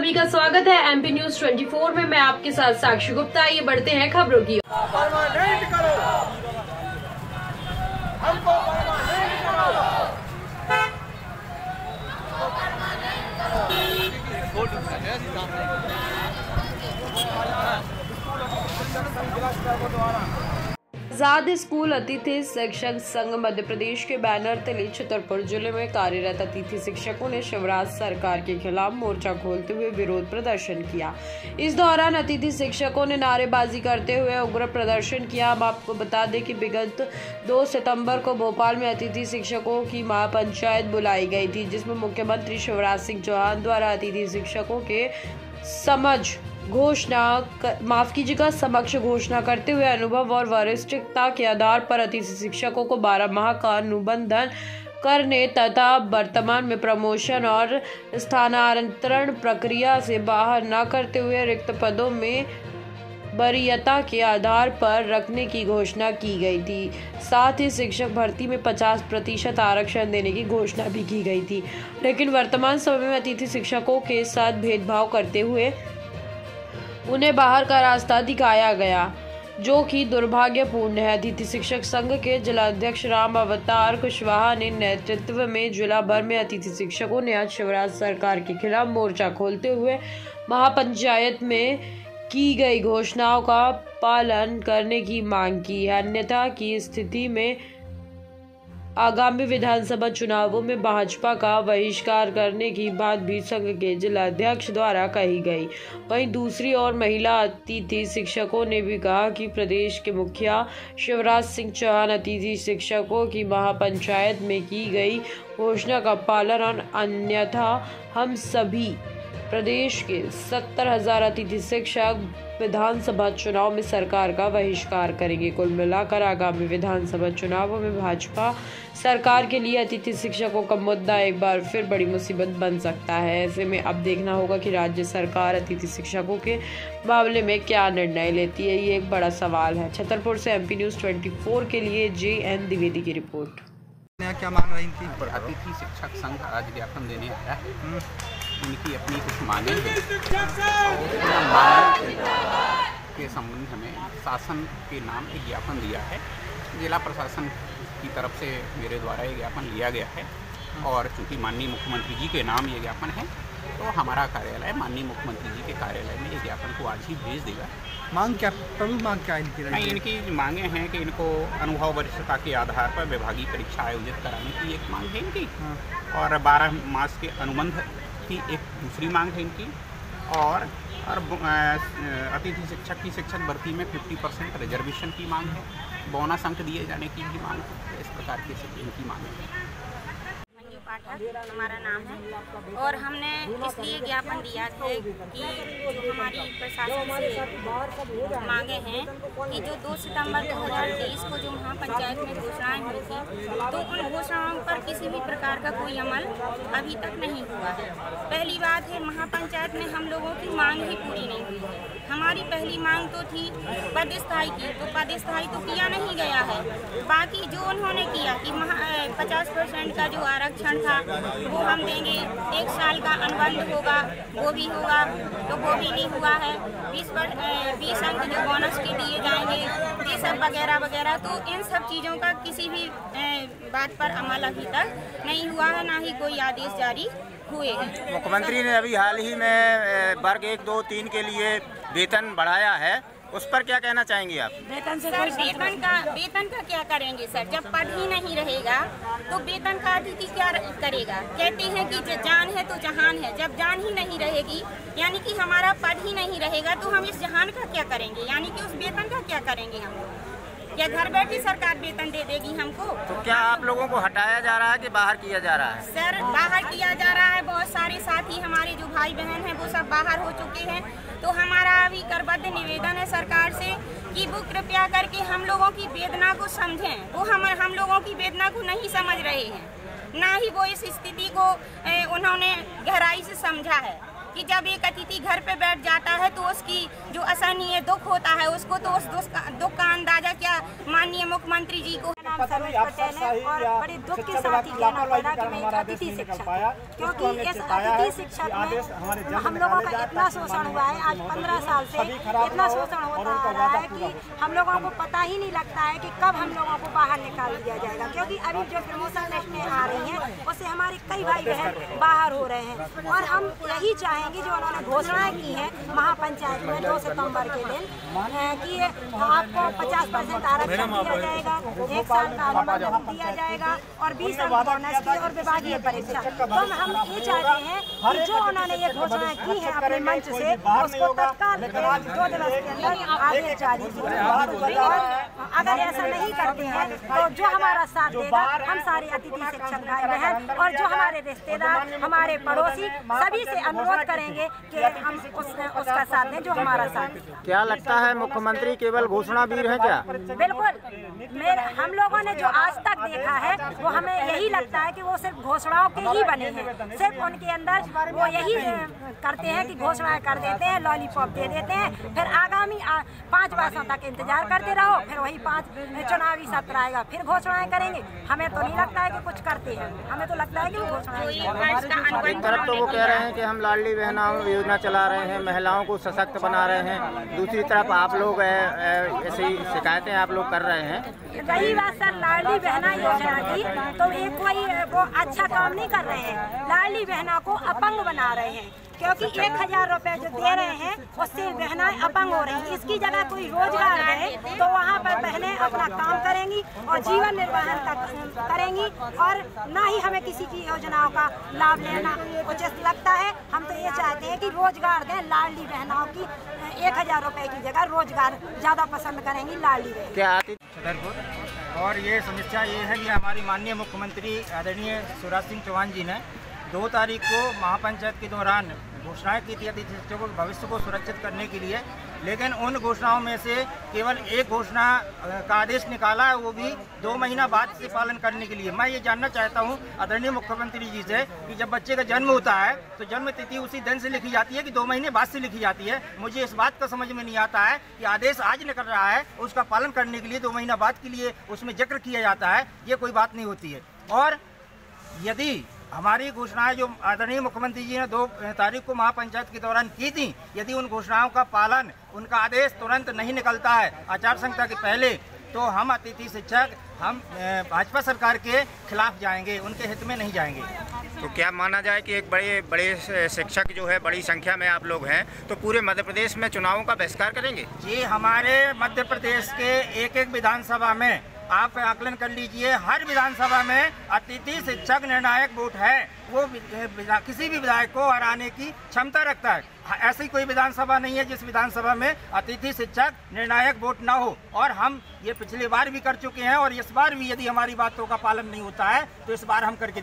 सभी का स्वागत है एमपी न्यूज 24 में। मैं आपके साथ साक्षी गुप्ता। ये बढ़ते हैं खबरों की। परमानेंट करो, हमको परमानेंट करो। आजाद स्कूल अतिथि शिक्षक संघ मध्य प्रदेश के बैनर तले छतरपुर जिले में कार्यरत अतिथि शिक्षकों ने शिवराज सरकार के खिलाफ मोर्चा खोलते हुए विरोध प्रदर्शन किया। इस दौरान अतिथि शिक्षकों ने नारेबाजी करते हुए उग्र प्रदर्शन किया। हम आपको बता दें कि विगत 2 सितंबर को भोपाल में अतिथि शिक्षकों की महापंचायत बुलाई गई थी, जिसमें मुख्यमंत्री शिवराज सिंह चौहान द्वारा अतिथि शिक्षकों के समक्ष घोषणा करते हुए अनुभव और वरिष्ठता के आधार पर अतिथि शिक्षकों को 12 माह का अनुबंधन करने तथा वर्तमान में प्रमोशन और स्थानांतरण प्रक्रिया से बाहर न करते हुए रिक्त पदों में वरीयता के आधार पर रखने की घोषणा की गई थी। साथ ही शिक्षक भर्ती में 50% आरक्षण देने की घोषणा भी की गई थी, लेकिन वर्तमान समय में अतिथि शिक्षकों के साथ भेदभाव करते हुए उन्हें बाहर का रास्ता दिखाया गया, जो कि दुर्भाग्यपूर्ण है। अतिथि शिक्षक संघ के जिलाध्यक्ष राम अवतार कुशवाहा ने नेतृत्व में जिला भर में अतिथि शिक्षकों ने आज शिवराज सरकार के खिलाफ मोर्चा खोलते हुए महापंचायत में की गई घोषणाओं का पालन करने की मांग की है। अन्यथा की स्थिति में आगामी विधानसभा चुनावों में भाजपा का बहिष्कार करने की बात भी संघ के जिलाध्यक्ष द्वारा कही गई। वहीं दूसरी ओर महिला अतिथि शिक्षकों ने भी कहा कि प्रदेश के मुखिया शिवराज सिंह चौहान अतिथि शिक्षकों की महापंचायत में की गई घोषणा का पालन और अन्यथा हम सभी प्रदेश के 70,000 अतिथि शिक्षक विधानसभा चुनाव में सरकार का बहिष्कार करेंगे। कुल मिलाकर आगामी विधानसभा चुनावों में भाजपा सरकार के लिए अतिथि शिक्षकों का मुद्दा एक बार फिर बड़ी मुसीबत बन सकता है। ऐसे में अब देखना होगा कि राज्य सरकार अतिथि शिक्षकों के मामले में क्या निर्णय लेती है। ये एक बड़ा सवाल है। छतरपुर से एमपी न्यूज 24 के लिए JN द्विवेदी की रिपोर्ट। क्या मांग रही थी? अतिथि शिक्षक संघ आज ज्ञापन देने आया है। इनकी अपनी कुछ मांगे हैं के संबंध में शासन के नाम एक ज्ञापन दिया है। जिला प्रशासन की तरफ से मेरे द्वारा ये ज्ञापन लिया गया है और चूँकि माननीय मुख्यमंत्री जी के नाम ये ज्ञापन है, तो हमारा कार्यालय माननीय मुख्यमंत्री जी के कार्यालय में ये ज्ञापन को आज ही भेज देगा। मांग क्या, प्रमुख मांग क्या इनकी रही है? इनकी मांगे हैं कि इनको अनुभव वरिष्ठता के आधार पर विभागीय परीक्षा आयोजित कराने की एक मांग है इनकी, और 12 मास के अनुबंध की एक दूसरी मांग है इनकी, और अतिथि शिक्षक की शिक्षक भर्ती में 50% रिजर्वेशन की मांग है, बोनस अंक दिए जाने की भी मांग है। इस प्रकार की इनकी मांग है। हमारा नाम है और हमने इसलिए ज्ञापन दिया है कि जो हमारी प्रशासन से मांगे हैं कि जो 2 सितंबर 2023 को जो महापंचायत में घोषणाएं हुई थी, तो उन घोषणाओं पर किसी भी प्रकार का कोई अमल अभी तक नहीं हुआ है। पहली बात है, महापंचायत में हम लोगों की मांग ही पूरी नहीं हुई है। हमारी पहली मांग तो थी पदस्थाई की, तो पदस्थाई तो किया नहीं गया है। बाकी जो उन्होंने किया कि 50% का जो आरक्षण था वो हम देंगे, 1 साल का अनुबंध होगा वो भी होगा, तो वो भी नहीं हुआ है। 20 अंक जो बोनस के दिए जाएंगे, ये सब वगैरह वगैरह, तो इन सब चीज़ों का किसी भी बात पर अमल अभी तक नहीं हुआ है, ना ही कोई आदेश जारी हुए हैं। मुख्यमंत्री ने अभी हाल ही में वर्ग 1, 2, 3 के लिए वेतन बढ़ाया है, उस पर क्या कहना चाहेंगे आप? सर, वेतन का क्या करेंगे सर? जब पद ही नहीं रहेगा तो वेतन का अतिथि क्या करेगा? कहते हैं कि जान है तो जहान है। जब जान ही नहीं रहेगी, यानी कि हमारा पद ही नहीं रहेगा, तो हम इस जहान का क्या करेंगे? यानी कि उस वेतन का क्या करेंगे हम? क्या घर बैठी सरकार वेतन दे देगी हमको? तो क्या आप लोगों को हटाया जा रहा है कि बाहर किया जा रहा है? सर, बाहर किया जा रहा है। बहुत सारे साथी हमारे जो भाई बहन हैं वो सब बाहर हो चुके हैं। तो हमारा अभी करबद्ध निवेदन है सरकार से कि वो कृपया करके हम लोगों की वेदना को समझें। वो हम लोगों की वेदना को नहीं समझ रहे हैं, ना ही वो इस स्थिति को उन्होंने गहराई से समझा है कि जब एक अतिथि घर पे बैठ जाता है तो उसकी जो असहनीय दुख होता है, उसको तो उस दुख का अंदाजा क्या माननीय मुख्यमंत्री जी को नाम सरोज पटेल है और बड़े दुख के साथ ही कहना पड़ा कि मैं एक अतिथि शिक्षक, क्योंकि इस अतिथि शिक्षक में हम लोगों का इतना शोषण हुआ है। आज 15 साल से इतना शोषण होता आ रहा है कि हम लोगों को पता ही नहीं लगता है कि कब हम लोगों को बाहर निकाल दिया जाएगा, क्योंकि अभी जो प्रमोशन लिस्टें आ रही हैं उससे हमारे कई भाई बहन बाहर हो रहे हैं। और हम यही चाहेंगे जो उन्होंने घोषणाएं की हैं महापंचायत में 2 सितंबर के दिन कि आपको 50% आरक्षण दिया जाएगा, 1 साल का अनुबंध दिया जाएगा और 20 अंक बोनस की और विभागीय परीक्षा। तो हम ये चाहते हैं कि जो उन्होंने ये घोषणाएं की है अपने मंच से उसको तत्काल 2 दिवस के अंदर आगे जारी कीजिए। और अगर ऐसा नहीं करते हैं तो जो हमारा साथ देगा, हम सारे अतिथि शिक्षक भाई बहन और जो हमारे रिश्तेदार, हमारे पड़ोसी सभी से अनुरोध करेंगे कि हम उसका साथ दें जो हमारा साथ दें। क्या लगता है मुख्यमंत्री केवल घोषणा वीर है क्या? बिल्कुल, हम लोगों ने जो आज तक देखा है वो हमें यही लगता है कि वो सिर्फ घोषणाओं के ही बने हैं। सिर्फ उनके अंदर वो यही करते हैं कि घोषणाएं कर देते हैं, लॉलीपॉप दे देते हैं, फिर आगामी 5 वर्षों तक इंतजार करते रहो, फिर वही 5 चुनावी सत्र आएगा फिर घोषणाएं करेंगे। हमें तो नहीं लगता है कि कुछ करते हैं, हमें तो लगता है कि वो घोषणाएं। एक तरफ तो वो कह रहे हैं कि हम लाडली बहनों योजना चला रहे हैं, महिलाओं को सशक्त बना रहे हैं, दूसरी तरफ आप लोग ऐसी शिकायतें आप लोग कर रहे हैं। रही बात सर लाडली बहना योजना की, तो ये कोई वो अच्छा काम नहीं कर रहे हैं, लाडली बहना को अपंग बना रहे हैं, क्योंकि 1000 रुपए जो दे रहे हैं उससे बहनें अपंग हो रही हैं। इसकी जगह कोई रोजगार दे तो वहाँ पर बहनें अपना काम करेंगी और जीवन निर्वाह करेंगी और ना ही हमें किसी की योजनाओं का लाभ लेना उचित लगता है। हम तो ये चाहते हैं कि रोजगार दें लाडली बहनों की, 1000 रुपए की जगह रोजगार ज़्यादा पसंद करेंगी लाडली बहन। क्या छतरपुर और ये समस्या ये है कि हमारी माननीय मुख्यमंत्री आदरणीय शिवराज सिंह चौहान जी ने 2 तारीख को महापंचायत के दौरान घोषणाएं की थी अतिथि शिक्षकों के भविष्य को सुरक्षित करने के लिए, लेकिन उन घोषणाओं में से केवल एक घोषणा का आदेश निकाला है, वो भी 2 महीना बाद से पालन करने के लिए। मैं ये जानना चाहता हूँ आदरणीय मुख्यमंत्री जी से कि जब बच्चे का जन्म होता है तो जन्म तिथि उसी दिन से लिखी जाती है कि 2 महीने बाद से लिखी जाती है। मुझे इस बात का समझ में नहीं आता है कि आदेश आज निकल रहा है, उसका पालन करने के लिए 2 महीना बाद के लिए उसमें जिक्र किया जाता है, ये कोई बात नहीं होती है। और यदि हमारी घोषणाएं जो आदरणीय मुख्यमंत्री जी ने 2 तारीख को महापंचायत के दौरान की थी, यदि उन घोषणाओं का पालन, उनका आदेश तुरंत नहीं निकलता है आचार संहिता के पहले, तो हम अतिथि शिक्षक हम भाजपा सरकार के खिलाफ जाएंगे, उनके हित में नहीं जाएंगे। तो क्या माना जाए कि एक बड़े शिक्षक जो है, बड़ी संख्या में आप लोग हैं, तो पूरे मध्य प्रदेश में चुनावों का बहिष्कार करेंगे? जी, हमारे मध्य प्रदेश के एक विधानसभा में आप आकलन कर लीजिए, हर विधानसभा में अतिथि शिक्षक निर्णायक वोट है, वो किसी भी विधायक को हराने की क्षमता रखता है। ऐसी कोई विधानसभा नहीं है जिस विधानसभा में अतिथि शिक्षक निर्णायक वोट ना हो। और हम ये पिछली बार भी कर चुके हैं और इस बार भी यदि हमारी बातों का पालन नहीं होता है तो इस बार हम करके